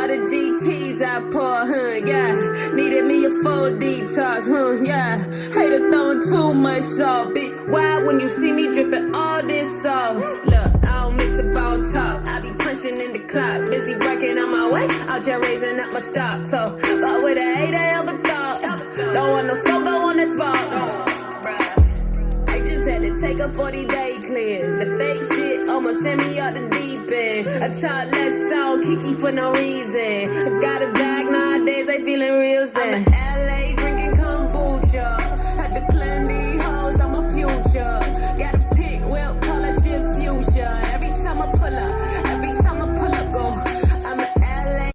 All the GTs I pour, yeah. Needed me a full detox, yeah. Hater throwing too much salt, bitch. Why when you see me dripping all this sauce? Look, I don't mix about talk. I be punching in the clock, busy working on my way. Out here raising up my stock, so fuck with a hater ever thought. Don't want no smoke, don't want that smoke. I just had to take a 40-day cleanse. The fake shit almost sent me out the deep end. I talk less song, Kiki for no reason. I got a bag nowadays, they feeling real zen. I'm a LA